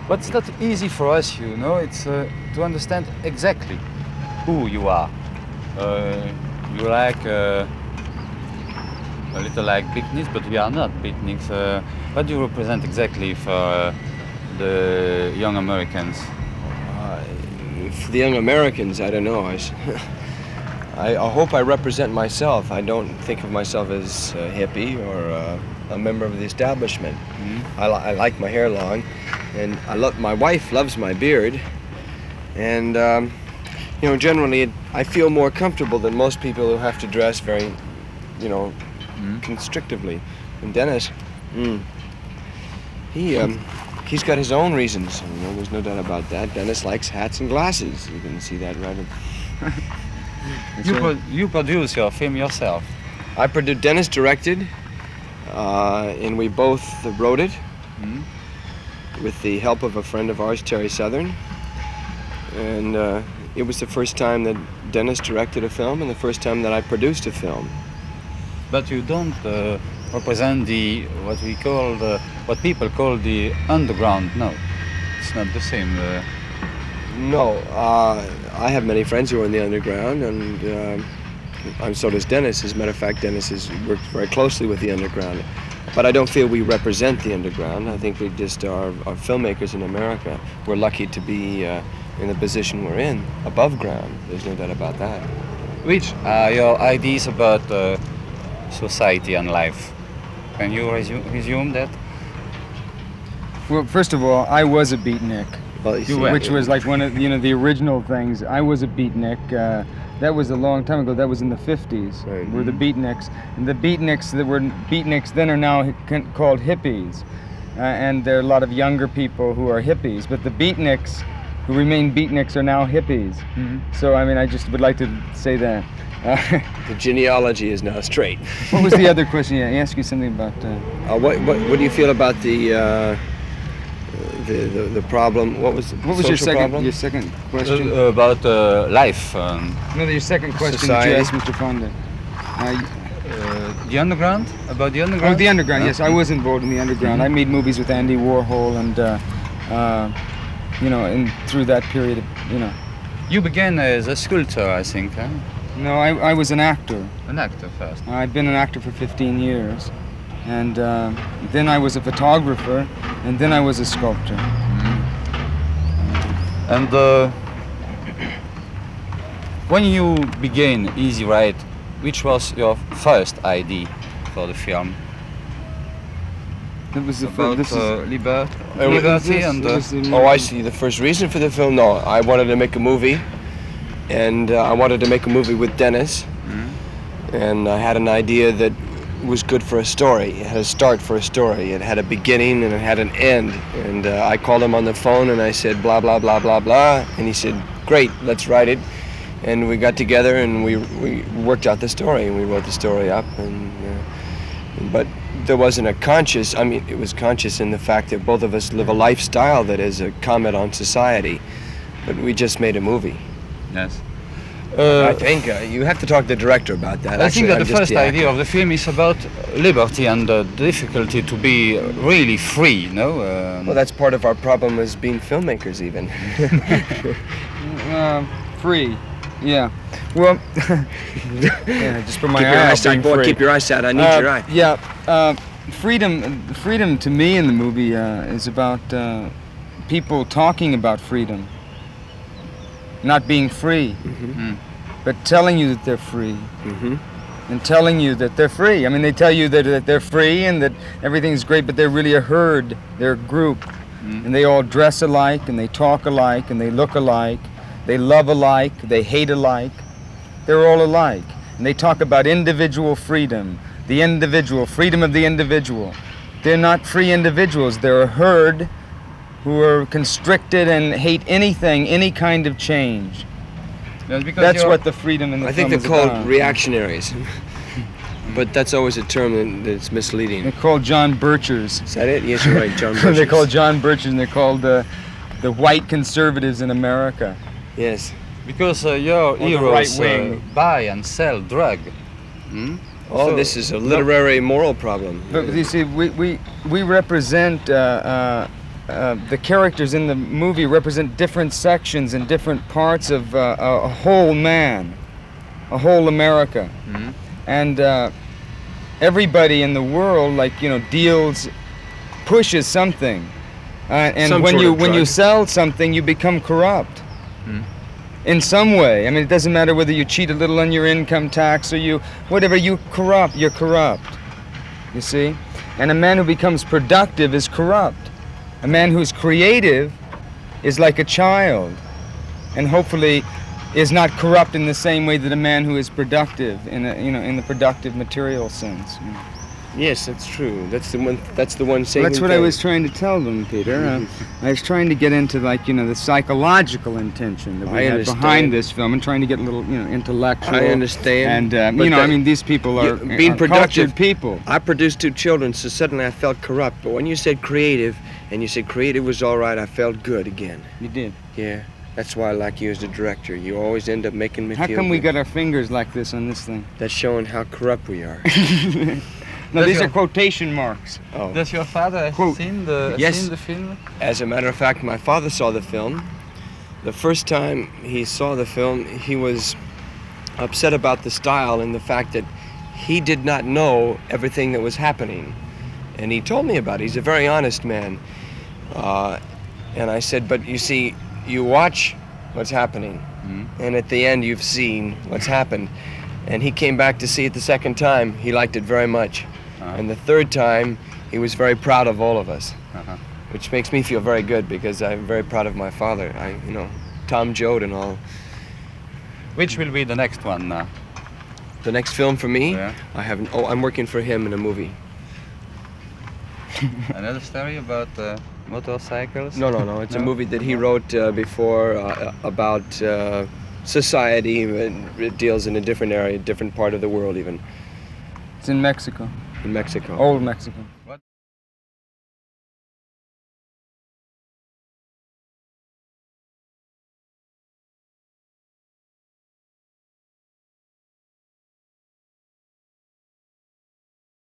But it's not easy for us, you know. It's to understand exactly who you are. You like a little like beatniks, but we are not beatniks. What do you represent exactly for the young Americans? For the young Americans, I don't know. I hope I represent myself. I don't think of myself as a hippie or a member of the establishment. Mm-hmm. I like my hair long, and my wife loves my beard, and you know, generally I feel more comfortable than most people who have to dress very, you know, constrictively. And Dennis, he's got his own reasons. You know, there's no doubt about that. Dennis likes hats and glasses. You can see that right. You produce your film yourself. Dennis directed, and we both wrote it with the help of a friend of ours, Terry Southern. And it was the first time that Dennis directed a film and the first time that I produced a film. But you don't represent what people call the underground. No, it's not the same. No, I have many friends who are in the underground, and so does Dennis. As a matter of fact, Dennis has worked very closely with the underground. But I don't feel we represent the underground. I think we just are filmmakers in America. We're lucky to be in the position we're in, above ground. There's no doubt about that. Which are your ideas about society and life? Can you resume that? Well, first of all, I was a beatnik. Well, Which was like one of the original things. I was a beatnik. That was a long time ago. That was in the 50s. Right. Were the beatniks, and the beatniks that were beatniks then are now called hippies, and there are a lot of younger people who are hippies. But the beatniks, who remain beatniks, are now hippies. So I mean, I just would like to say that. The genealogy is now straight. What was the other question? Yeah, I asked you something about. What do you feel about the problem? What was your second problem? your second question? About life. No, your second question Society. that you asked Mr. Fonda. The underground? About the underground? Oh, the underground. Yes, I was involved in the underground. I made movies with Andy Warhol, and you know, and through that period, you know. You began as a sculptor, I think. Huh? No, I was an actor. An actor first. I'd been an actor for 15 years, and then I was a photographer, and then I was a sculptor. And when you began Easy Ride, which was your first idea for the film? It was the About first. liberty and. Oh, I see. The first reason for the film? No, I wanted to make a movie, and I wanted to make a movie with Dennis, and I had an idea that was good for a story. It had a start for a story. It had a beginning and it had an end. And I called him on the phone and I said, blah, blah, blah, blah, blah. And he said, great, let's write it. And we got together and we worked out the story and we wrote the story up. But there wasn't a conscious, I mean, it was conscious in the fact that both of us live a lifestyle that is a comment on society. But we just made a movie. Yes. I think you have to talk to the director about that. I think that the first idea of the film is about liberty and the difficulty to be really free, no? Well, that's part of our problem as being filmmakers, even. Free. Yeah. Well, yeah, just for my Keep your eye, eyes out, boy. Keep your eyes out. I need your eye. Yeah. Freedom to me in the movie is about people talking about freedom. Not being free, but telling you that they're free, and telling you that they're free. I mean, they tell you that they're free and that everything's great, but they're really a herd, they're a group, and they all dress alike, and they talk alike, and they look alike, they love alike, they hate alike, they're all alike. And they talk about individual freedom, the individual, freedom of the individual. They're not free individuals, they're a herd who are constricted and hate anything, any kind of change. That's what the freedom in the I think film they're is called about. reactionaries. But that's always a term that's misleading. They're called John Birchers. Is that it? Yes, you're right, John Birchers. They're called John Birchers, and they're called the white conservatives in America. Yes. Because your the heroes right wing. buy and sell drug. Oh, So- this is a literary moral problem. But you see, we represent the characters in the movie represent different sections and different parts of a whole man, a whole America. Mm-hmm. And everybody in the world, like, you know, pushes something. And Some when sort you of when you drug. sell something, you become corrupt. Mm. In some way. I mean, it doesn't matter whether you cheat a little on your income tax or whatever, you're corrupt. You see? And a man who becomes productive is corrupt. A man who's creative is like a child, and hopefully is not corrupt in the same way that a man who is productive in the productive material sense. You know. Yes, that's true. That's the one saving That's what I thing. was trying to tell them, Peter. I was trying to get into, like, you know, the psychological intention that we I had understand. behind this film, and trying to get a little, you know, intellectual. I understand. And but you know, that- I mean, these people are, being are productive cultured people. I produced 2 children, so suddenly I felt corrupt. But when you said creative, and you said creative was all right, I felt good again. You did. Yeah, that's why I like you as a director. You always end up making me How feel come we good. got our fingers like this on this thing? That's showing how corrupt we are. No, Does these your- are quotation marks. Oh. Does your father Quote. seen Yes. the film? As a matter of fact, my father saw the film. The first time he saw the film, he was upset about the style and the fact that he did not know everything that was happening. And he told me about it. He's a very honest man. And I said, but you see, you watch what's happening, and at the end you've seen what's happened. And he came back to see it the second time. He liked it very much. And the third time, he was very proud of all of us, Uh-huh. which makes me feel very good because I'm very proud of my father. Tom Joad and all. Which will be the next one now? The next film for me, Yeah. I'm working for him in a movie. Another story about motorcycles? No. It's a No? movie that he wrote before about society. It deals in a different area, different part of the world even, It's in Mexico, in Mexico. old Mexico. What?